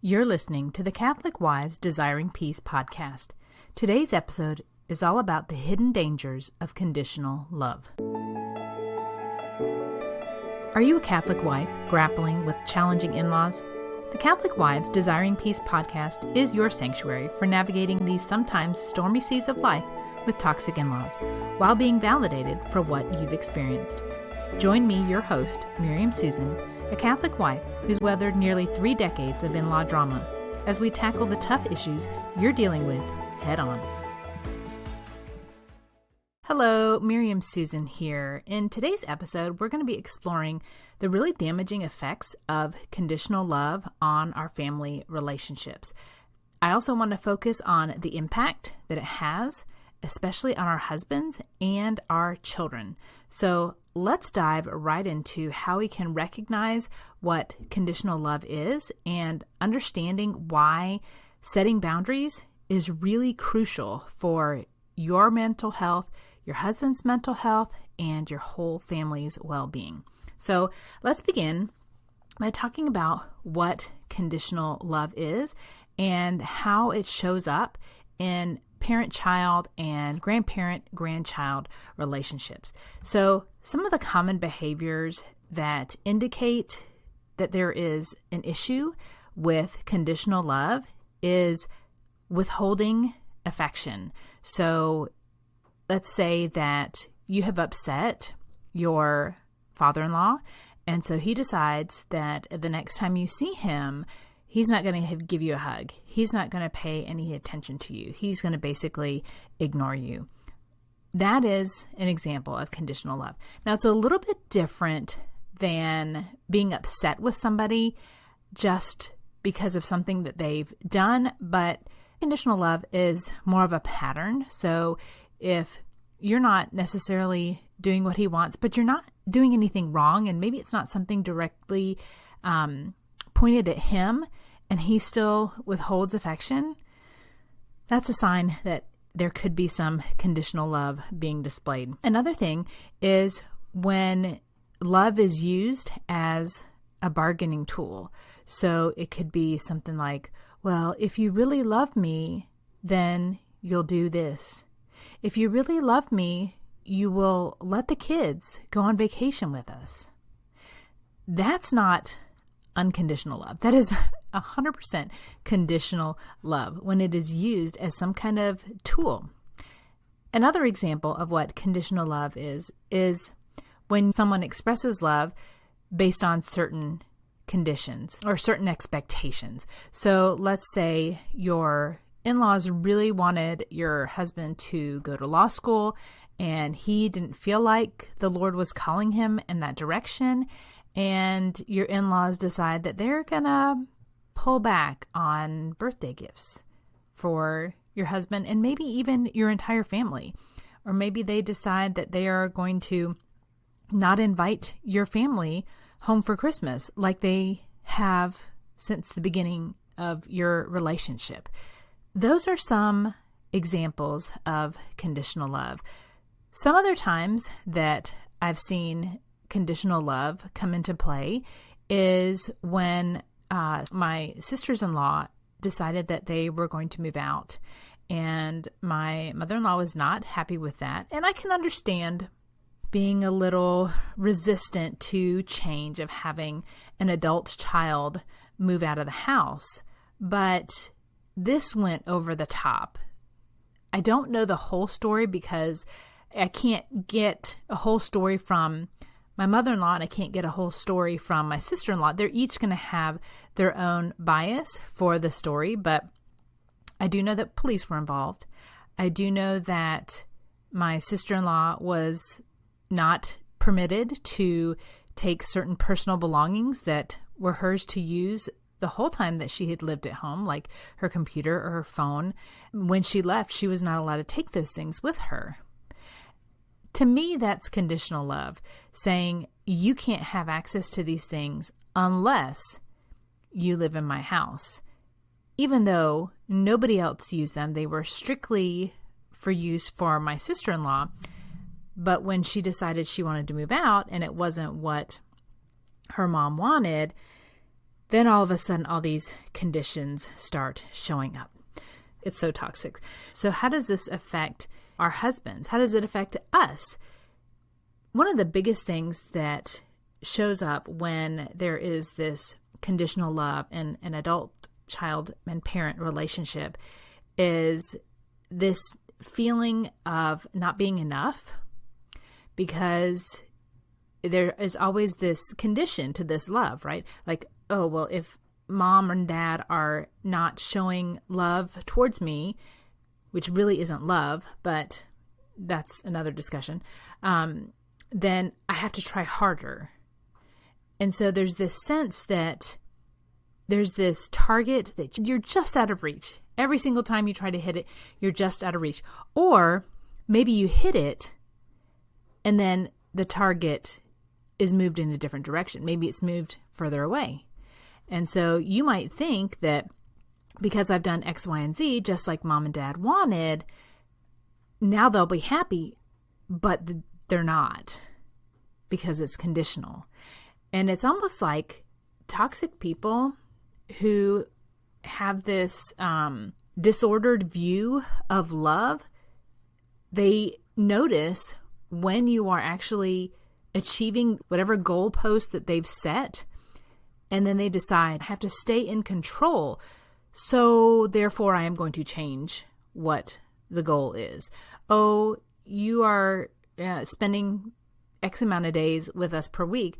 You're listening to the Catholic Wives Desiring Peace podcast. Today's episode is all about the hidden dangers of conditional love. Are you a Catholic wife grappling with challenging in-laws? The Catholic Wives Desiring Peace podcast is your sanctuary for navigating these sometimes stormy seas of life with toxic in-laws, while being validated for what you've experienced. Join me, your host, Miriam Susan, a Catholic wife who's weathered nearly 3 decades of in-law drama, as we tackle the tough issues you're dealing with head on. Hello, Miriam Susan here. In today's episode, we're going to be exploring the really damaging effects of conditional love on our family relationships. I also want to focus on the impact that it has, especially on our husbands and our children. So let's dive right into how we can recognize what conditional love is and understanding why setting boundaries is really crucial for your mental health, your husband's mental health, and your whole family's well-being. So let's begin by talking about what conditional love is and how it shows up in parent-child and grandparent-grandchild relationships. So some of the common behaviors that indicate that there is an issue with conditional love is withholding affection. So let's say that you have upset your father-in-law, and so he decides that the next time you see him, he's not going to give you a hug. He's not going to pay any attention to you. He's going to basically ignore you. That is an example of conditional love. Now, it's a little bit different than being upset with somebody just because of something that they've done, but conditional love is more of a pattern. So if you're not necessarily doing what he wants, but you're not doing anything wrong, and maybe it's not something directly pointed at him, and he still withholds affection, that's a sign that there could be some conditional love being displayed. Another thing is when love is used as a bargaining tool. So it could be something like, well, if you really love me, then you'll do this. If you really love me, you will let the kids go on vacation with us. That's not unconditional love. That is 100% conditional love when it is used as some kind of tool. Another example of what conditional love is when someone expresses love based on certain conditions or certain expectations. So let's say your in-laws really wanted your husband to go to law school, and he didn't feel like the Lord was calling him in that direction, and your in-laws decide that they're going to pull back on birthday gifts for your husband and maybe even your entire family. Or maybe they decide that they are going to not invite your family home for Christmas like they have since the beginning of your relationship. Those are some examples of conditional love. Some other times that I've seen conditional love come into play is when my sisters-in-law decided that they were going to move out, and my mother-in-law was not happy with that. And I can understand being a little resistant to change of having an adult child move out of the house, but this went over the top. I don't know the whole story because I can't get a whole story from my mother-in-law, and I can't get a whole story from my sister-in-law. They're each going to have their own bias for the story, but I do know that police were involved. I do know that my sister-in-law was not permitted to take certain personal belongings that were hers to use the whole time that she had lived at home, like her computer or her phone. When she left, she was not allowed to take those things with her. To me, that's conditional love, saying you can't have access to these things unless you live in my house. Even though nobody else used them, they were strictly for use for my sister-in-law. But when she decided she wanted to move out and it wasn't what her mom wanted, then all of a sudden all these conditions start showing up. It's so toxic. So how does this affect our husbands? How does it affect us? One of the biggest things that shows up when there is this conditional love in an adult child and parent relationship is this feeling of not being enough, because there is always this condition to this love, right? Like, oh, well, if mom and dad are not showing love towards me, which really isn't love, but that's another discussion, then I have to try harder. And so there's this sense that there's this target that you're just out of reach. Every single time you try to hit it, you're just out of reach. Or maybe you hit it and then the target is moved in a different direction. Maybe it's moved further away. And so you might think that because I've done X, Y, and Z, just like mom and dad wanted, now they'll be happy, but they're not, because it's conditional. And it's almost like toxic people who have this disordered view of love. They notice when you are actually achieving whatever goalpost that they've set, and then they decide, I have to stay in control, so therefore I am going to change what the goal is. Oh, you are spending X amount of days with us per week.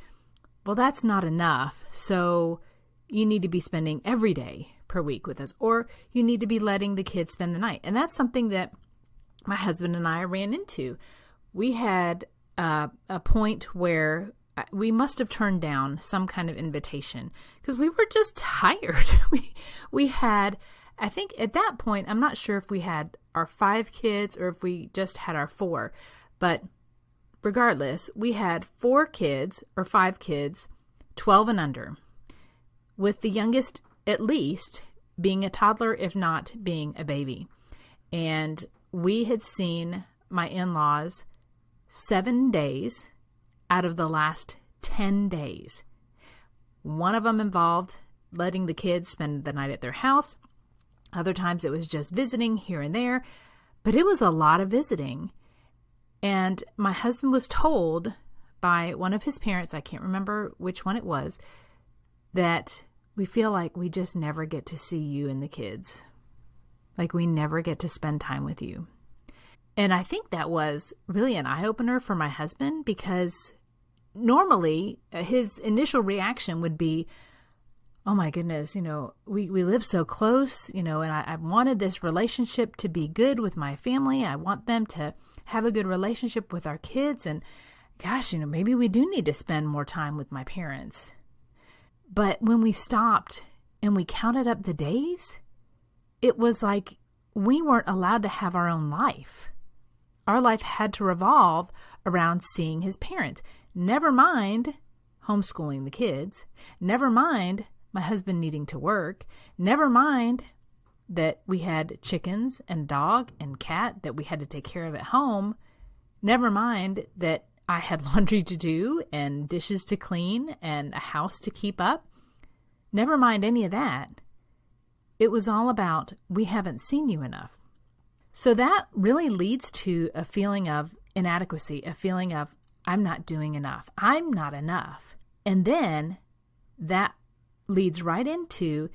Well, that's not enough, so you need to be spending every day per week with us, or you need to be letting the kids spend the night. And that's something that my husband and I ran into. We had a point where we must have turned down some kind of invitation because we were just tired. We had, I think at that point, I'm not sure if we had our 5 kids or if we just had our 4, but regardless, we had 4 kids or 5 kids, 12 and under, with the youngest at least being a toddler, if not being a baby. And we had seen my in-laws 7 days out of the last 10 days. One of them involved letting the kids spend the night at their house. Other times it was just visiting here and there, but it was a lot of visiting. And my husband was told by one of his parents, I can't remember which one it was, that we feel like we just never get to see you and the kids. Like we never get to spend time with you. And I think that was really an eye-opener for my husband, because normally his initial reaction would be, oh my goodness, we live so close, and I wanted this relationship to be good with my family. I want them to have a good relationship with our kids. And gosh, maybe we do need to spend more time with my parents. But when we stopped and we counted up the days, it was like we weren't allowed to have our own life. Our life had to revolve around seeing his parents. Never mind homeschooling the kids. Never mind my husband needing to work. Never mind that we had chickens and dog and cat that we had to take care of at home. Never mind that I had laundry to do and dishes to clean and a house to keep up. Never mind any of that. It was all about, we haven't seen you enough. So that really leads to a feeling of inadequacy, a feeling of, I'm not doing enough. I'm not enough. And then that leads right into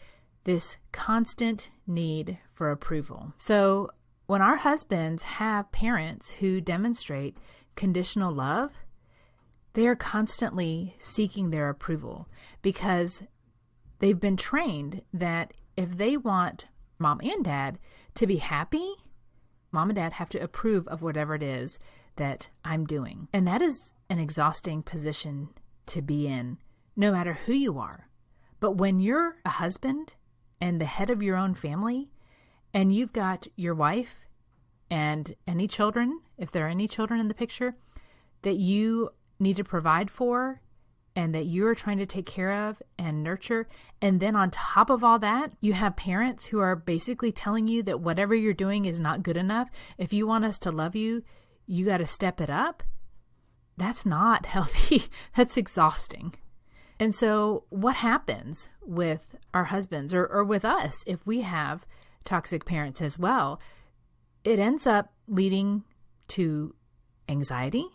this constant need for approval. So when our husbands have parents who demonstrate conditional love, they are constantly seeking their approval, because they've been trained that if they want mom and dad to be happy, mom and dad have to approve of whatever it is that I'm doing. And that is an exhausting position to be in, no matter who you are. But when you're a husband and the head of your own family, and you've got your wife and any children, if there are any children in the picture, that you need to provide for and that you're trying to take care of and nurture, and then on top of all that, you have parents who are basically telling you that whatever you're doing is not good enough. If you want us to love you, you got to step it up. That's not healthy. That's exhausting. And so what happens with our husbands or with us if we have toxic parents as well? It ends up leading to anxiety,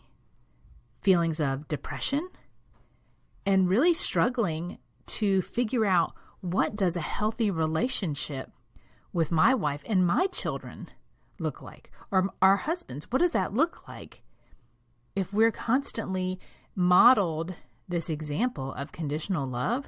feelings of depression, and really struggling to figure out, what does a healthy relationship with my wife and my children look like? Or our husbands, what does that look like if we're constantly modeled this example of conditional love?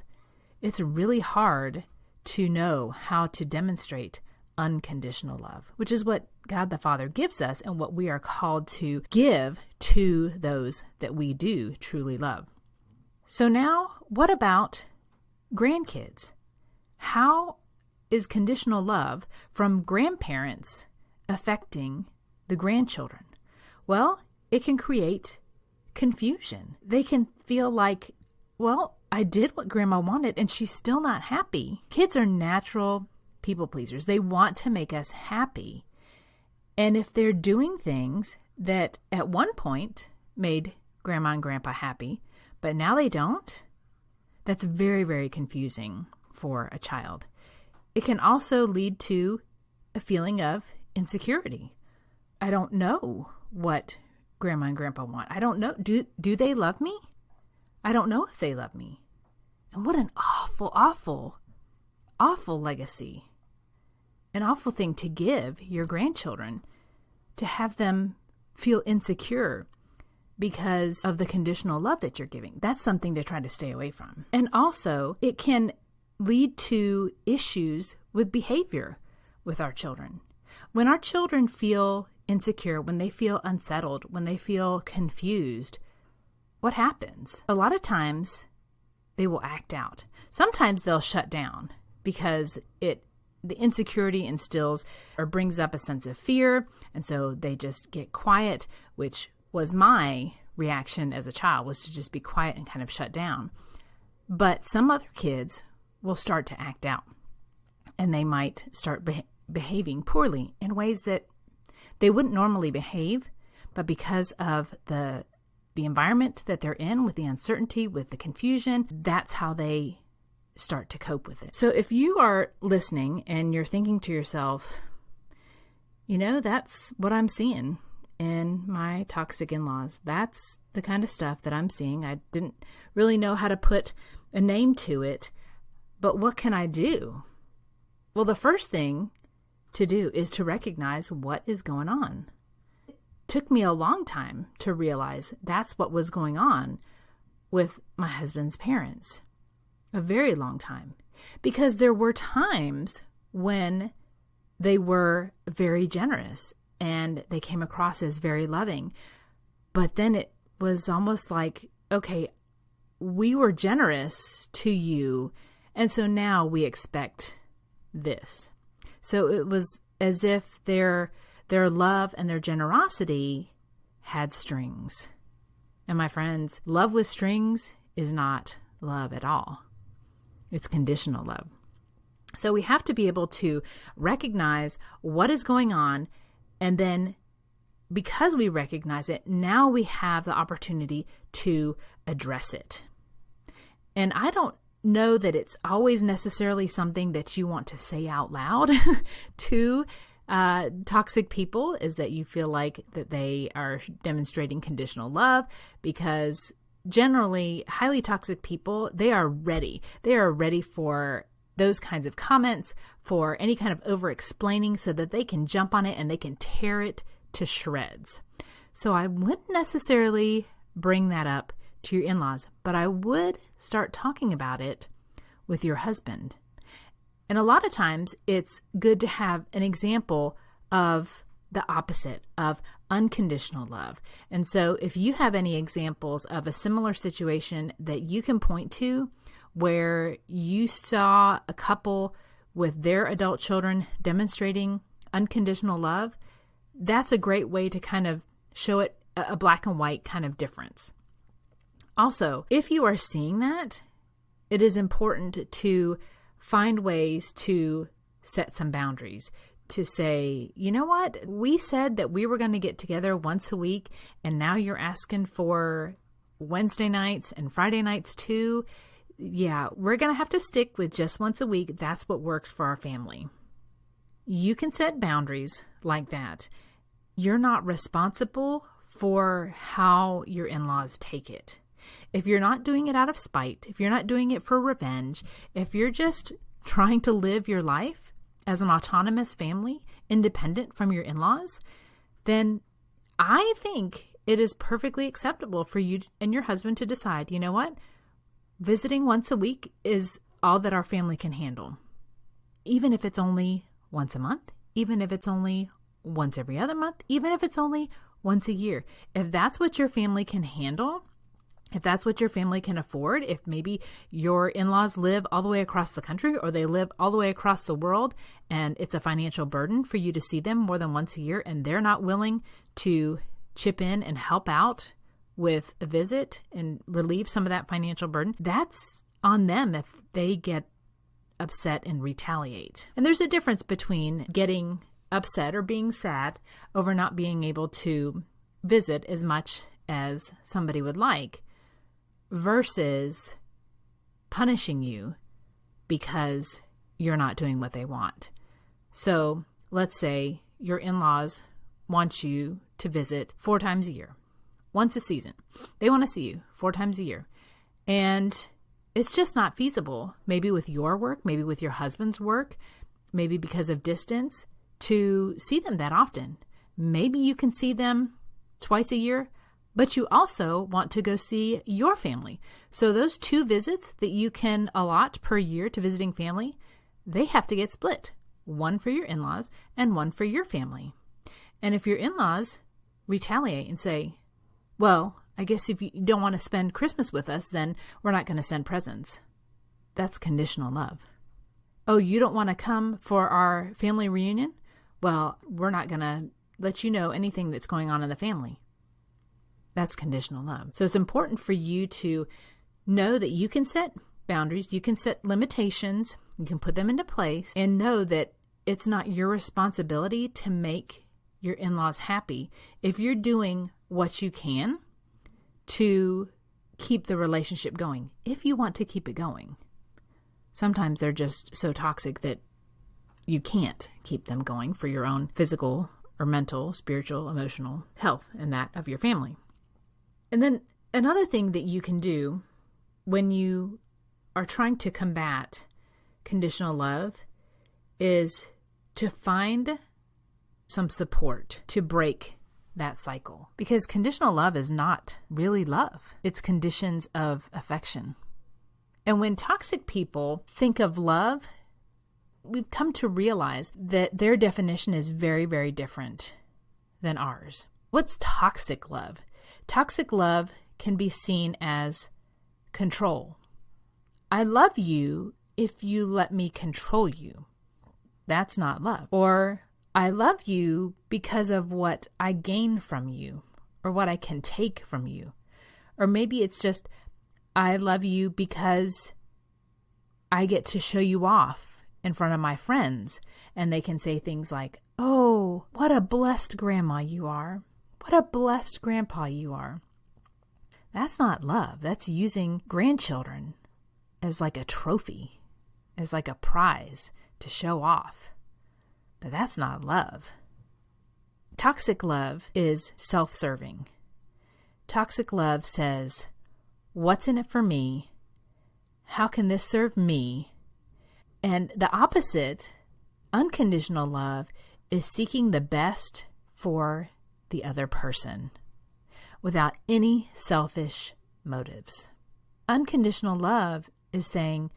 It's really hard to know how to demonstrate unconditional love, which is what God the Father gives us and what we are called to give to those that we do truly love. So now, what about grandkids? How is conditional love from grandparents affecting the grandchildren? Well, it can create confusion. They can feel like, well, I did what grandma wanted and she's still not happy. Kids are natural people pleasers. They want to make us happy. And if they're doing things that at one point made grandma and grandpa happy, but now they don't, that's very, very confusing for a child. It can also lead to a feeling of insecurity. I don't know what grandma and grandpa want. I don't know. Do they love me? I don't know if they love me. And what an awful, awful, awful legacy. An awful thing to give your grandchildren, to have them feel insecure because of the conditional love that you're giving. That's something to try to stay away from. And also, it can lead to issues with behavior with our children. When our children feel insecure, when they feel unsettled, when they feel confused, what happens? A lot of times they will act out. Sometimes they'll shut down because the insecurity instills or brings up a sense of fear, and so they just get quiet, which was my reaction as a child, was to just be quiet and kind of shut down. But some other kids will start to act out, and they might start behaving poorly in ways that they wouldn't normally behave, but because of the environment that they're in, with the uncertainty, with the confusion, that's how they start to cope with it. So if you are listening and you're thinking to yourself, that's what I'm seeing in my toxic in-laws. That's the kind of stuff that I'm seeing. I didn't really know how to put a name to it, but what can I do? Well, the first thing to do is to recognize what is going on. It took me a long time to realize that's what was going on with my husband's parents. A very long time. Because there were times when they were very generous and they came across as very loving. But then it was almost like, okay, we were generous to you, and so now we expect this. So it was as if their love and their generosity had strings. And my friends, love with strings is not love at all. It's conditional love. So we have to be able to recognize what is going on, and then because we recognize it, now we have the opportunity to address it. And I don't know that it's always necessarily something that you want to say out loud to toxic people, is that you feel like that they are demonstrating conditional love, because generally, highly toxic people, they are ready. They are ready for those kinds of comments, for any kind of over-explaining, so that they can jump on it and they can tear it to shreds. So I wouldn't necessarily bring that up to your in-laws, but I would start talking about it with your husband. And a lot of times, it's good to have an example of the opposite of unconditional love. And so if you have any examples of a similar situation that you can point to where you saw a couple with their adult children demonstrating unconditional love, that's a great way to kind of show it a black and white kind of difference. Also, if you are seeing that, it is important to find ways to set some boundaries. To say, you know what, we said that we were going to get together once a week, and now you're asking for Wednesday nights and Friday nights too. yeah, we're going to have to stick with just once a week. That's what works for our family. You can set boundaries like that. You're not responsible for how your in-laws take it. If you're not doing it out of spite, if you're not doing it for revenge, if you're just trying to live your life as an autonomous family, independent from your in-laws, then I think it is perfectly acceptable for you and your husband to decide, you know what? Visiting once a week is all that our family can handle. Even if it's only once a month, even if it's only once every other month, even if it's only once a year. If that's what your family can handle, if that's what your family can afford, if maybe your in-laws live all the way across the country or they live all the way across the world and it's a financial burden for you to see them more than once a year and they're not willing to chip in and help out with a visit and relieve some of that financial burden, that's on them if they get upset and retaliate. And there's a difference between getting upset or being sad over not being able to visit as much as somebody would like versus punishing you because you're not doing what they want. So let's say your in-laws want you to visit 4 times a year, once a season. They want to see you 4 times a year. And it's just not feasible, maybe with your work, maybe with your husband's work, maybe because of distance, to see them that often. Maybe you can see them twice a year, but you also want to go see your family. So those 2 visits that you can allot per year to visiting family, they have to get split. 1 for your in-laws and 1 for your family. And if your in-laws retaliate and say, well, I guess if you don't want to spend Christmas with us, then we're not going to send presents. That's conditional love. Oh, you don't want to come for our family reunion? Well, we're not going to let you know anything that's going on in the family. That's conditional love. So it's important for you to know that you can set boundaries, you can set limitations, you can put them into place, and know that it's not your responsibility to make your in-laws happy if you're doing what you can to keep the relationship going, if you want to keep it going. Sometimes they're just so toxic that you can't keep them going for your own physical or mental, spiritual, emotional health and that of your family. And then another thing that you can do when you are trying to combat conditional love is to find some support to break that cycle. Because conditional love is not really love. It's conditions of affection. And when toxic people think of love, we've come to realize that their definition is very, very different than ours. What's toxic love? Toxic love can be seen as control. I love you if you let me control you. That's not love. Or I love you because of what I gain from you or what I can take from you. Or maybe it's just, I love you because I get to show you off in front of my friends and they can say things like, oh, what a blessed grandma you are. What a blessed grandpa you are. That's not love. That's using grandchildren as like a trophy, as like a prize to show off. But that's not love. Toxic love is self-serving. Toxic love says, what's in it for me? How can this serve me? And the opposite, unconditional love, is seeking the best for the other person without any selfish motives. Unconditional love is saying,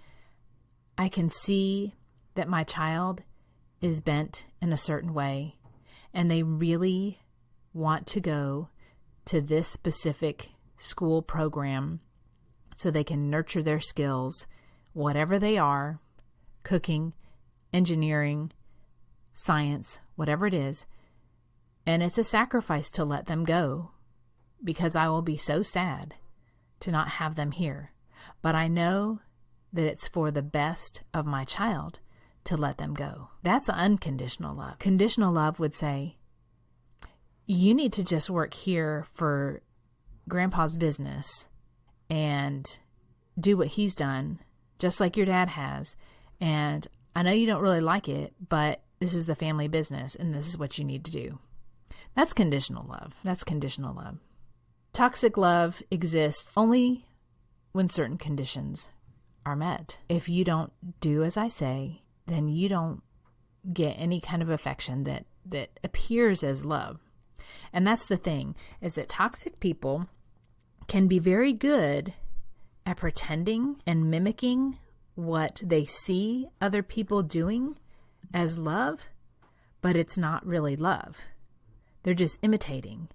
I can see that my child is bent in a certain way and they really want to go to this specific school program so they can nurture their skills, whatever they are, cooking, engineering, science, whatever it is. And it's a sacrifice to let them go because I will be so sad to not have them here. But I know that it's for the best of my child to let them go. That's unconditional love. Conditional love would say, you need to just work here for grandpa's business and do what he's done, just like your dad has. And I know you don't really like it, but this is the family business and this is what you need to do. That's conditional love. That's conditional love. Toxic love exists only when certain conditions are met. If you don't do as I say, then you don't get any kind of affection that appears as love. And that's the thing, is that toxic people can be very good at pretending and mimicking what they see other people doing as love, but it's not really love. They're just imitating,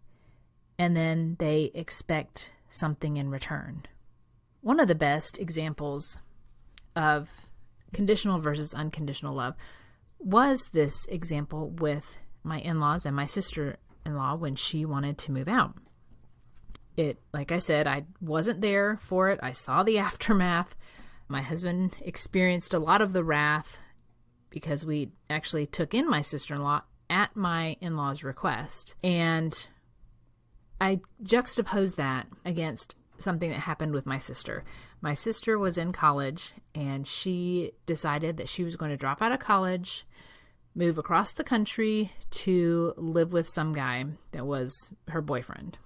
and then they expect something in return. One of the best examples of conditional versus unconditional love was this example with my in-laws and my sister-in-law when she wanted to move out. Like I said, I wasn't there for it. I saw the aftermath. My husband experienced a lot of the wrath because we actually took in my sister-in-law at my in-laws' request. And I juxtaposed that against something that happened with my sister. My sister was in college, and she decided that she was going to drop out of college, move across the country to live with some guy that was her boyfriend.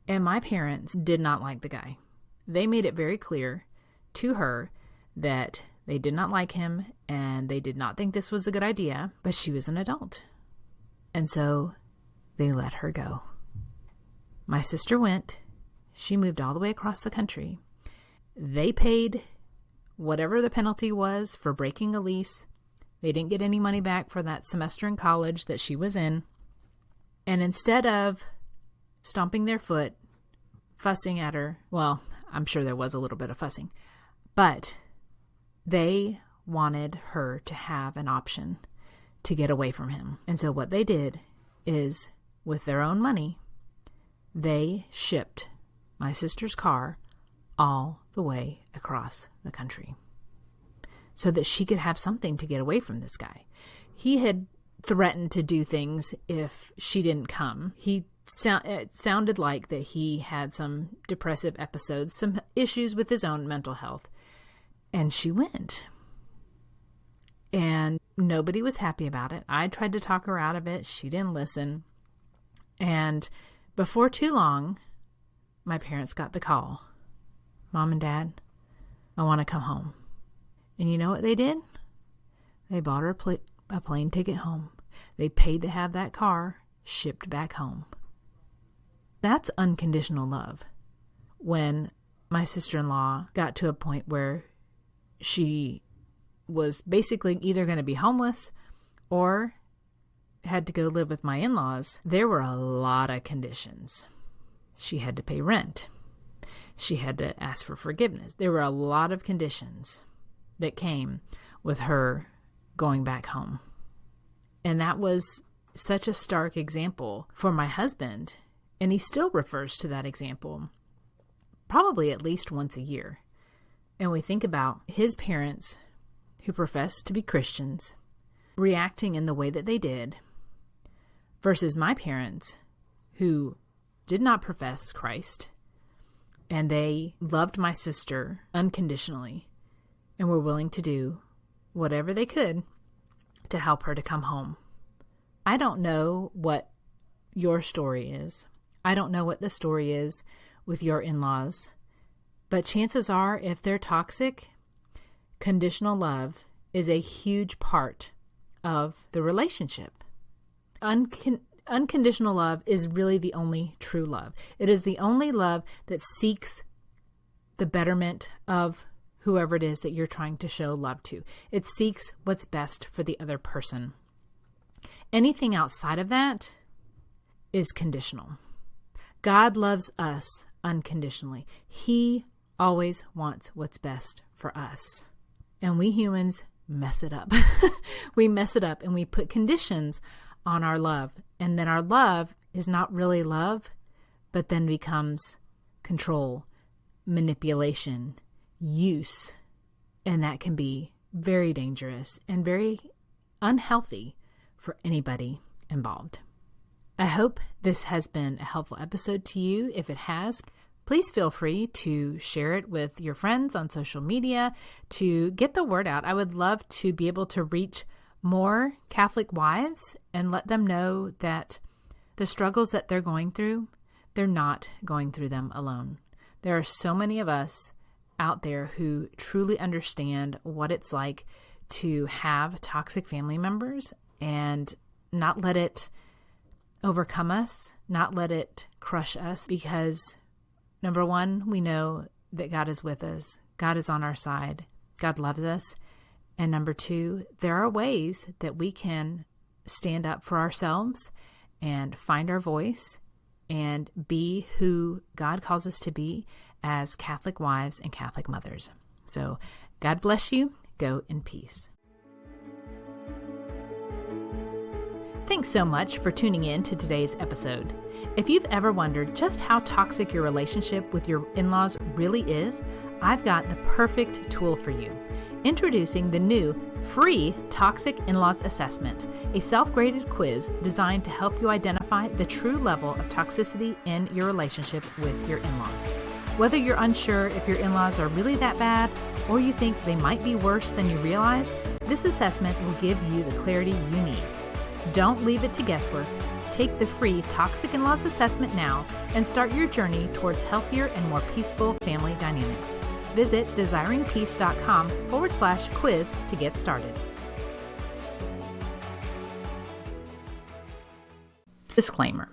And my parents did not like the guy. They made it very clear to her that they did not like him and they did not think this was a good idea, but she was an adult. And so they let her go. My sister went. She moved all the way across the country. They paid whatever the penalty was for breaking a lease. They didn't get any money back for that semester in college that she was in. And instead of stomping their foot, fussing at her, well, I'm sure there was a little bit of fussing, but they wanted her to have an option to get away from him. And so what they did is, with their own money, they shipped my sister's car all the way across the country so that she could have something to get away from this guy. He had threatened to do things if she didn't come. It sounded like that he had some depressive episodes, some issues with his own mental health. And she went. And nobody was happy about it. I tried to talk her out of it. She didn't listen. And before too long, my parents got the call. Mom and Dad, I want to come home. And you know what they did? They bought her a plane ticket home. They paid to have that car shipped back home. That's unconditional love. When my sister-in-law got to a point where she was basically either going to be homeless or had to go live with my in-laws, there were a lot of conditions. She had to pay rent. She had to ask for forgiveness. There were a lot of conditions that came with her going back home. And that was such a stark example for my husband. And he still refers to that example probably at least once a year. And we think about his parents who professed to be Christians reacting in the way that they did versus my parents who did not profess Christ, and they loved my sister unconditionally and were willing to do whatever they could to help her to come home. I don't know what your story is. I don't know what the story is with your in-laws, but chances are, if they're toxic, conditional love is a huge part of the relationship. Unconditional love is really the only true love. It is the only love that seeks the betterment of whoever it is that you're trying to show love to. It seeks what's best for the other person. Anything outside of that is conditional. God loves us unconditionally. He always wants what's best for us. And we humans mess it up. We mess it up and we put conditions on our love. And then our love is not really love, but then becomes control, manipulation, use. And that can be very dangerous and very unhealthy for anybody involved. I hope this has been a helpful episode to you. If it has, please feel free to share it with your friends on social media to get the word out. I would love to be able to reach more Catholic wives and let them know that the struggles that they're going through, they're not going through them alone. There are so many of us out there who truly understand what it's like to have toxic family members and not let it overcome us, not let it crush us, because number one, we know that God is with us. God is on our side. God loves us. And number two, there are ways that we can stand up for ourselves and find our voice and be who God calls us to be as Catholic wives and Catholic mothers. So God bless you. Go in peace. Thanks so much for tuning in to today's episode. If you've ever wondered just how toxic your relationship with your in-laws really is, I've got the perfect tool for you. Introducing the new free Toxic In-Laws Assessment, a self-graded quiz designed to help you identify the true level of toxicity in your relationship with your in-laws. Whether you're unsure if your in-laws are really that bad or you think they might be worse than you realize, this assessment will give you the clarity you need. Don't leave it to guesswork. Take the free Toxic In-Laws Assessment now and start your journey towards healthier and more peaceful family dynamics. Visit desiringpeace.com/quiz to get started. Disclaimer.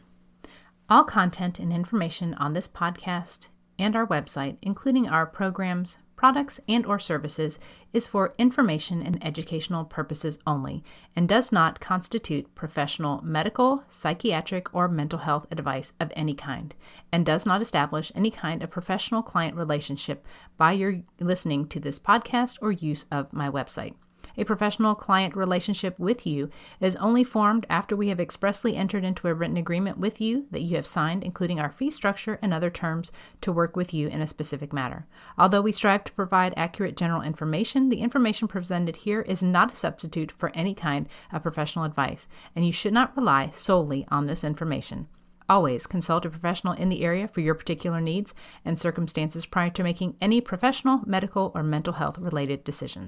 All content and information on this podcast and our website, including our programs, products, and or services, is for information and educational purposes only and does not constitute professional medical, psychiatric, or mental health advice of any kind, and does not establish any kind of professional client relationship by your listening to this podcast or use of my website. A professional client relationship with you is only formed after we have expressly entered into a written agreement with you that you have signed, including our fee structure and other terms to work with you in a specific matter. Although we strive to provide accurate general information, the information presented here is not a substitute for any kind of professional advice, and you should not rely solely on this information. Always consult a professional in the area for your particular needs and circumstances prior to making any professional, medical, or mental health related decisions.